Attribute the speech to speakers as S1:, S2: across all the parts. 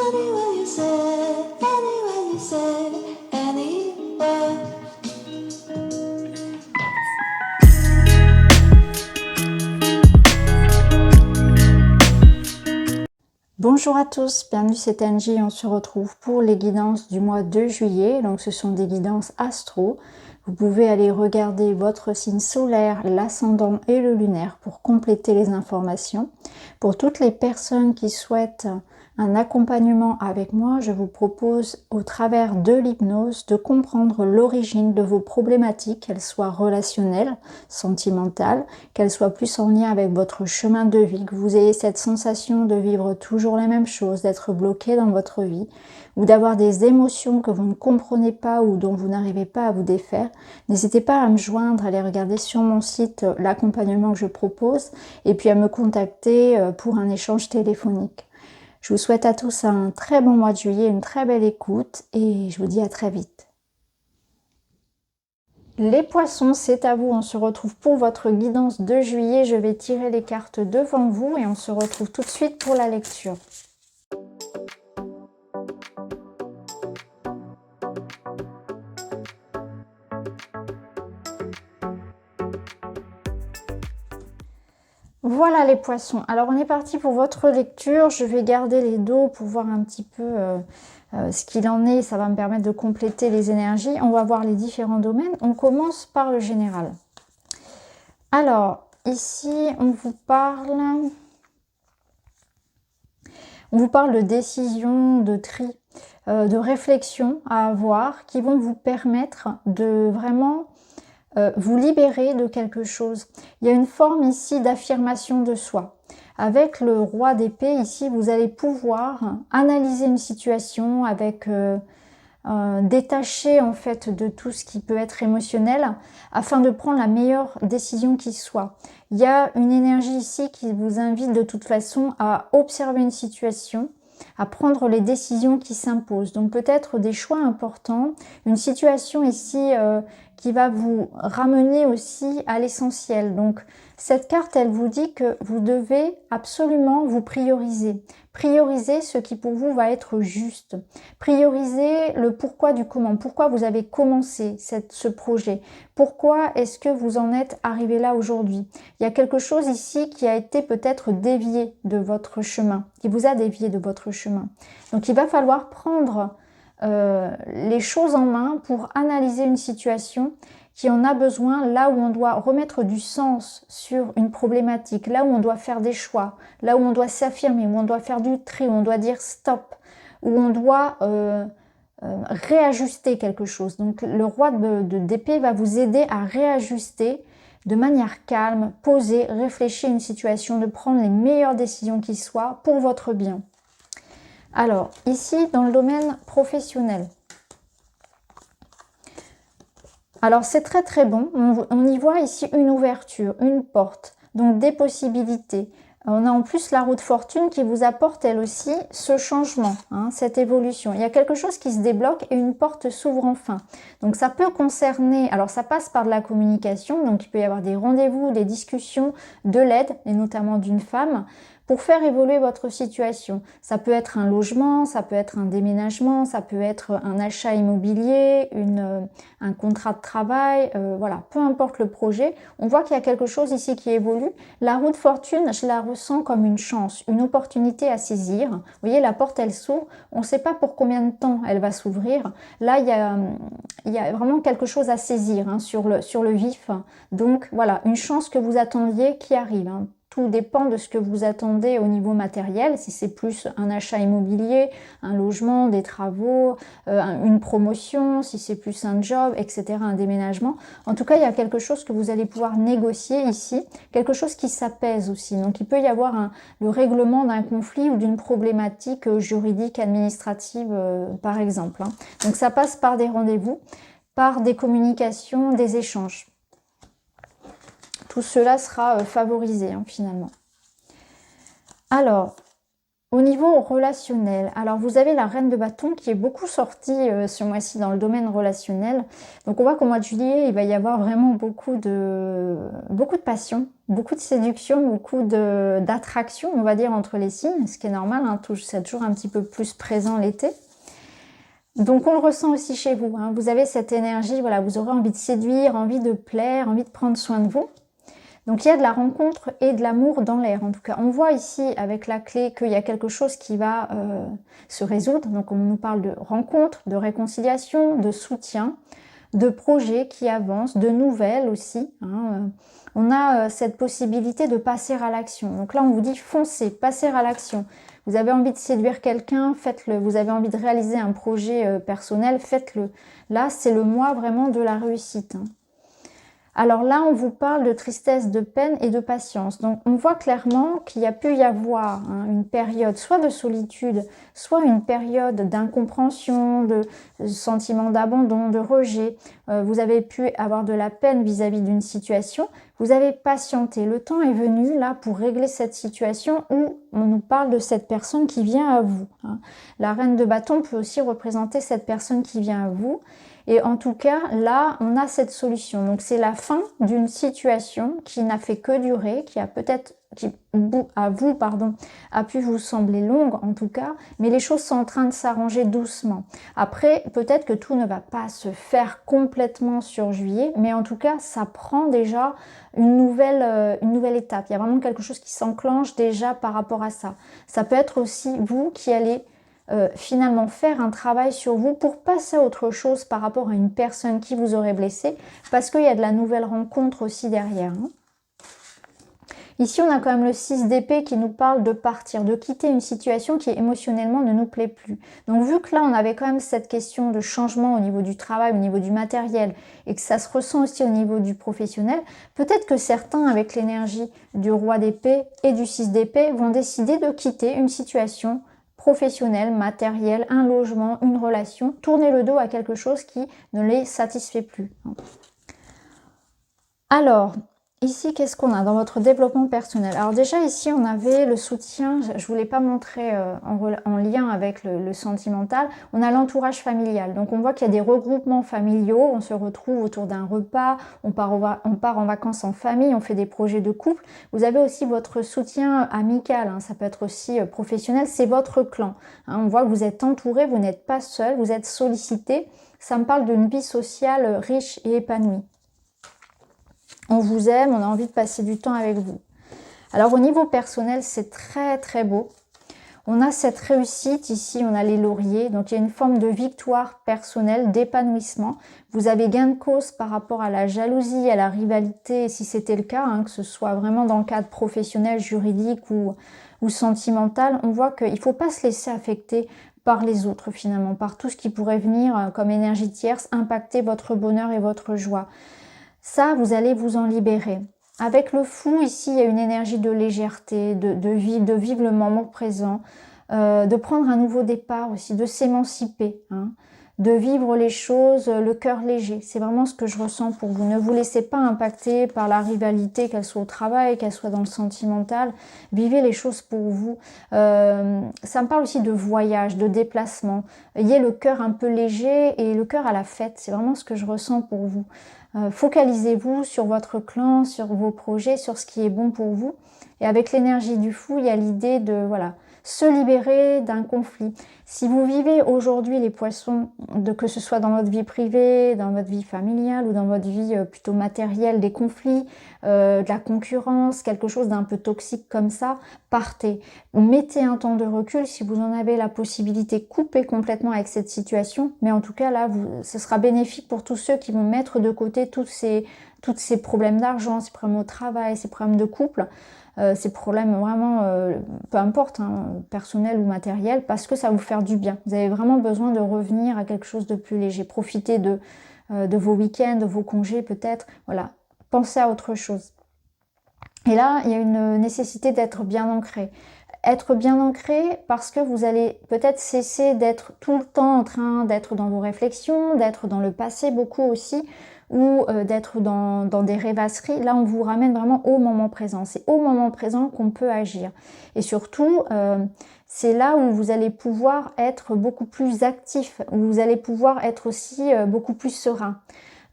S1: Anywhere you say, anywhere you say, anywhere.
S2: Bonjour à tous, bienvenue c'est Angie, on se retrouve pour les guidances du mois de juillet. Donc ce sont des guidances astro. Vous pouvez aller regarder votre signe solaire, l'ascendant et le lunaire pour compléter les informations. Pour toutes les personnes qui souhaitent un accompagnement avec moi, je vous propose au travers de l'hypnose de comprendre l'origine de vos problématiques, qu'elles soient relationnelles, sentimentales, qu'elles soient plus en lien avec votre chemin de vie, que vous ayez cette sensation de vivre toujours les mêmes choses, d'être bloqué dans votre vie, ou d'avoir des émotions que vous ne comprenez pas ou dont vous n'arrivez pas à vous défaire. N'hésitez pas à me joindre, à aller regarder sur mon site l'accompagnement que je propose, et puis à me contacter pour un échange téléphonique. Je vous souhaite à tous un très bon mois de juillet, une très belle écoute et je vous dis à très vite. Les poissons, c'est à vous, on se retrouve pour votre guidance de juillet. Je vais tirer les cartes devant vous et on se retrouve tout de suite pour la lecture. Voilà les poissons, alors on est parti pour votre lecture. Je vais garder les dos pour voir un petit peu ce qu'il en est. Ça va me permettre de compléter les énergies. On va voir les différents domaines. On commence par le général. Alors ici on vous parle de décisions, de tri, de réflexions à avoir qui vont vous permettre de vraiment vous libérer de quelque chose. Il y a une forme ici d'affirmation de soi. Avec le roi d'épée, ici, vous allez pouvoir analyser une situation avec détacher en fait de tout ce qui peut être émotionnel afin de prendre la meilleure décision qui soit. Il y a une énergie ici qui vous invite de toute façon à observer une situation, à prendre les décisions qui s'imposent. Donc peut-être des choix importants, une situation ici qui va vous ramener aussi à l'essentiel. Donc cette carte, elle vous dit que vous devez absolument vous prioriser. Prioriser ce qui pour vous va être juste. Prioriser le pourquoi du comment. Pourquoi vous avez commencé ce projet. Pourquoi est-ce que vous en êtes arrivé là aujourd'hui. Il y a quelque chose ici qui a été peut-être dévié de votre chemin. Qui vous a dévié de votre chemin. Donc il va falloir prendre les choses en main pour analyser une situation qui en a besoin, là où on doit remettre du sens sur une problématique, là où on doit faire des choix, là où on doit s'affirmer, où on doit faire du tri, où on doit dire stop, où on doit réajuster quelque chose. Donc le roi d'épée va vous aider à réajuster de manière calme, posée, réfléchir à une situation, de prendre les meilleures décisions qui soient pour votre bien. Alors, ici, dans le domaine professionnel. Alors, c'est très très bon. On y voit ici une ouverture, une porte, donc des possibilités. On a en plus la roue de fortune qui vous apporte elle aussi ce changement, cette évolution. Il y a quelque chose qui se débloque et une porte s'ouvre enfin. Donc ça peut concerner, alors ça passe par de la communication, donc il peut y avoir des rendez-vous, des discussions, de l'aide, et notamment d'une femme, pour faire évoluer votre situation. Ça peut être un logement, ça peut être un déménagement, ça peut être un achat immobilier, un contrat de travail, voilà, peu importe le projet. On voit qu'il y a quelque chose ici qui évolue. La roue de fortune, je la ressens comme une chance, une opportunité à saisir. Vous voyez, la porte, elle s'ouvre. On ne sait pas pour combien de temps elle va s'ouvrir. Là, il y a vraiment quelque chose à saisir sur le vif. Donc, voilà, une chance que vous attendiez qui arrive. Tout dépend de ce que vous attendez au niveau matériel, si c'est plus un achat immobilier, un logement, des travaux, une promotion, si c'est plus un job, etc., un déménagement. En tout cas, il y a quelque chose que vous allez pouvoir négocier ici, quelque chose qui s'apaise aussi. Donc, il peut y avoir le règlement d'un conflit ou d'une problématique juridique, administrative, par exemple. Donc, ça passe par des rendez-vous, par des communications, des échanges. Tout cela sera favorisé finalement. Alors, Au niveau relationnel, alors vous avez la reine de bâton qui est beaucoup sortie ce mois-ci dans le domaine relationnel. Donc on voit qu'au mois de juillet, il va y avoir vraiment beaucoup de passion, beaucoup de séduction, beaucoup d'attraction, on va dire, entre les signes, ce qui est normal, hein, c'est toujours un petit peu plus présent l'été. Donc on le ressent aussi chez vous, hein. Vous avez cette énergie, voilà, vous aurez envie de séduire, envie de plaire, envie de prendre soin de vous. Donc il y a de la rencontre et de l'amour dans l'air. En tout cas, on voit ici avec la clé qu'il y a quelque chose qui va se résoudre. Donc on nous parle de rencontre, de réconciliation, de soutien, de projets qui avancent, de nouvelles aussi, hein. On a cette possibilité de passer à l'action. Donc là, on vous dit foncez, passez à l'action. Vous avez envie de séduire quelqu'un, faites-le. Vous avez envie de réaliser un projet personnel, faites-le. Là, c'est le mois vraiment de la réussite, hein. Alors là, on vous parle de tristesse, de peine et de patience. Donc, on voit clairement qu'il y a pu y avoir, hein, une période soit de solitude, soit une période d'incompréhension, de sentiment d'abandon, de rejet. Vous avez pu avoir de la peine vis-à-vis d'une situation. Vous avez patienté. Le temps est venu là pour régler cette situation où on nous parle de cette personne qui vient à vous, hein. La reine de bâton peut aussi représenter cette personne qui vient à vous. Et en tout cas, là, on a cette solution. Donc, c'est la fin d'une situation qui n'a fait que durer, qui a peut-être, a pu vous sembler longue en tout cas, mais les choses sont en train de s'arranger doucement. Après, peut-être que tout ne va pas se faire complètement sur juillet, mais en tout cas, ça prend déjà une nouvelle étape. Il y a vraiment quelque chose qui s'enclenche déjà par rapport à ça. Ça peut être aussi vous qui allez finalement faire un travail sur vous pour passer à autre chose par rapport à une personne qui vous aurait blessé, parce qu'il y a de la nouvelle rencontre aussi derrière, hein. Ici, on a quand même le 6 d'épée qui nous parle de partir, de quitter une situation qui émotionnellement ne nous plaît plus. Donc, vu que là, on avait quand même cette question de changement au niveau du travail, au niveau du matériel, et que ça se ressent aussi au niveau du professionnel, peut-être que certains, avec l'énergie du roi d'épée et du 6 d'épée, vont décider de quitter une situation professionnelle, matérielle, un logement, une relation, tourner le dos à quelque chose qui ne les satisfait plus. Alors, ici, qu'est-ce qu'on a dans votre développement personnel? Alors déjà, ici, on avait le soutien, je ne vous l'ai pas montré en lien avec le sentimental, on a l'entourage familial. Donc, on voit qu'il y a des regroupements familiaux, on se retrouve autour d'un repas, on part en vacances en famille, on fait des projets de couple. Vous avez aussi votre soutien amical, hein, ça peut être aussi professionnel, c'est votre clan, hein. On voit que vous êtes entouré, vous n'êtes pas seul, vous êtes sollicité. Ça me parle d'une vie sociale riche et épanouie. On vous aime, on a envie de passer du temps avec vous. Alors au niveau personnel, c'est très très beau. On a cette réussite ici, on a les lauriers. Donc il y a une forme de victoire personnelle, d'épanouissement. Vous avez gain de cause par rapport à la jalousie, à la rivalité, si c'était le cas, hein, que ce soit vraiment dans le cadre professionnel, juridique ou sentimental. On voit qu'il ne faut pas se laisser affecter par les autres finalement, par tout ce qui pourrait venir comme énergie tierce, impacter votre bonheur et votre joie. Ça, vous allez vous en libérer. Avec le fou, ici, il y a une énergie de légèreté, de vivre le moment présent, de prendre un nouveau départ aussi, de s'émanciper, hein, de vivre les choses, le cœur léger. C'est vraiment ce que je ressens pour vous. Ne vous laissez pas impacter par la rivalité, qu'elle soit au travail, qu'elle soit dans le sentimental. Vivez les choses pour vous. Ça me parle aussi de voyage, de déplacement. Ayez le cœur un peu léger et le cœur à la fête. C'est vraiment ce que je ressens pour vous. Focalisez-vous sur votre clan, sur vos projets, sur ce qui est bon pour vous. Et avec l'énergie du fou, il y a l'idée de se libérer d'un conflit. Si vous vivez aujourd'hui les poissons, que ce soit dans votre vie privée, dans votre vie familiale ou dans votre vie plutôt matérielle, des conflits, de la concurrence, quelque chose d'un peu toxique comme ça, partez. Mettez un temps de recul si vous en avez la possibilité, coupez complètement avec cette situation. Mais en tout cas là, ce sera bénéfique pour tous ceux qui vont mettre de côté tous ces problèmes d'argent, ces problèmes au travail, ces problèmes de couple. Ces problèmes vraiment, peu importe, hein, personnels ou matériels, parce que ça va vous faire du bien. Vous avez vraiment besoin de revenir à quelque chose de plus léger. Profitez de vos week-ends, de vos congés peut-être. Voilà, pensez à autre chose. Et là, il y a une nécessité d'être bien ancré. Être bien ancré parce que vous allez peut-être cesser d'être tout le temps en train d'être dans vos réflexions, d'être dans le passé beaucoup aussi. ou d'être dans des rêvasseries. Là, on vous ramène vraiment au moment présent. C'est au moment présent qu'on peut agir. Et surtout, c'est là où vous allez pouvoir être beaucoup plus actif, où vous allez pouvoir être aussi beaucoup plus serein.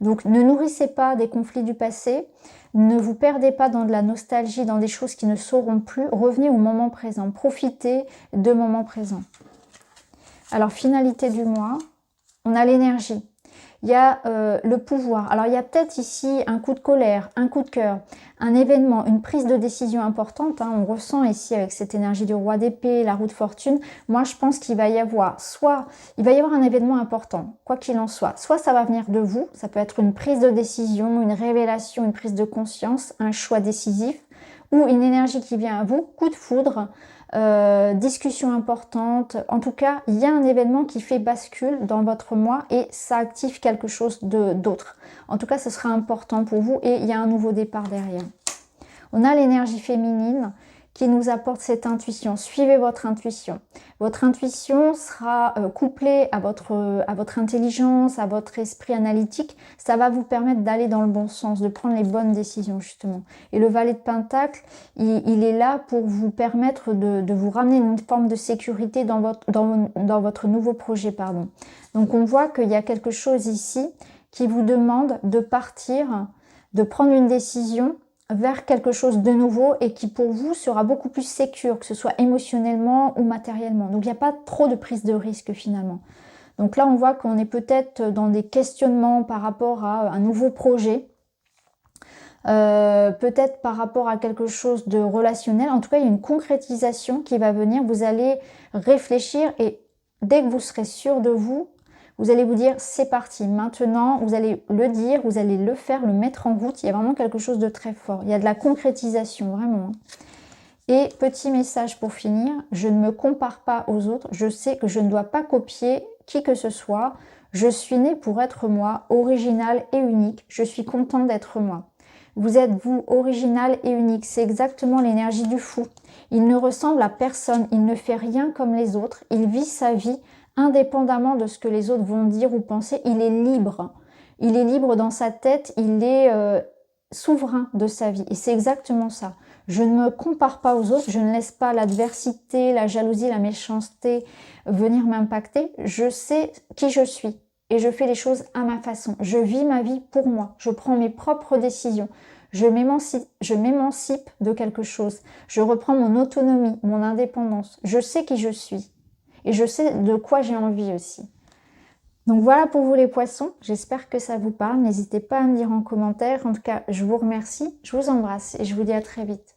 S2: Donc, ne nourrissez pas des conflits du passé, ne vous perdez pas dans de la nostalgie, dans des choses qui ne seront plus. Revenez au moment présent, profitez de moment présent. Alors, finalité du mois, on a l'énergie. Il y a le pouvoir. Alors, il y a peut-être ici un coup de colère, un coup de cœur, un événement, une prise de décision importante. Hein. On ressent ici avec cette énergie du roi d'épée, la roue de fortune. Moi, je pense qu'il va y avoir un événement important, quoi qu'il en soit. Soit ça va venir de vous, ça peut être une prise de décision, une révélation, une prise de conscience, un choix décisif, ou une énergie qui vient à vous, coup de foudre, discussion importante. En tout cas, il y a un événement qui fait bascule dans votre mois et ça active quelque chose d'autre. En tout cas, ce sera important pour vous et il y a un nouveau départ derrière. On a l'énergie féminine qui nous apporte cette intuition. Suivez votre intuition. Votre intuition sera couplée à votre intelligence, à votre esprit analytique. Ça va vous permettre d'aller dans le bon sens, de prendre les bonnes décisions justement. Et le valet de Pentacle, il est là pour vous permettre de vous ramener une forme de sécurité dans votre nouveau projet. Donc on voit qu'il y a quelque chose ici qui vous demande de partir, de prendre une décision vers quelque chose de nouveau et qui pour vous sera beaucoup plus sécure, que ce soit émotionnellement ou matériellement. Donc il n'y a pas trop de prise de risque finalement. Donc là on voit qu'on est peut-être dans des questionnements par rapport à un nouveau projet, peut-être par rapport à quelque chose de relationnel. En tout cas il y a une concrétisation qui va venir, vous allez réfléchir et dès que vous serez sûr de vous, vous allez vous dire c'est parti, maintenant vous allez le dire, vous allez le faire, le mettre en route. Il y a vraiment quelque chose de très fort, il y a de la concrétisation vraiment. Et petit message pour finir, je ne me compare pas aux autres, je sais que je ne dois pas copier qui que ce soit. Je suis née pour être moi, originale et unique, je suis contente d'être moi. Vous êtes vous, original et unique, c'est exactement l'énergie du fou. Il ne ressemble à personne, il ne fait rien comme les autres, il vit sa vie indépendamment de ce que les autres vont dire ou penser, il est libre. Il est libre dans sa tête, il est souverain de sa vie. Et c'est exactement ça. Je ne me compare pas aux autres, je ne laisse pas l'adversité, la jalousie, la méchanceté venir m'impacter. Je sais qui je suis et je fais les choses à ma façon. Je vis ma vie pour moi, je prends mes propres décisions. Je m'émancipe de quelque chose. Je reprends mon autonomie, mon indépendance. Je sais qui je suis. Et je sais de quoi j'ai envie aussi. Donc voilà pour vous les poissons, j'espère que ça vous parle. N'hésitez pas à me dire en commentaire. En tout cas, je vous remercie, je vous embrasse et je vous dis à très vite.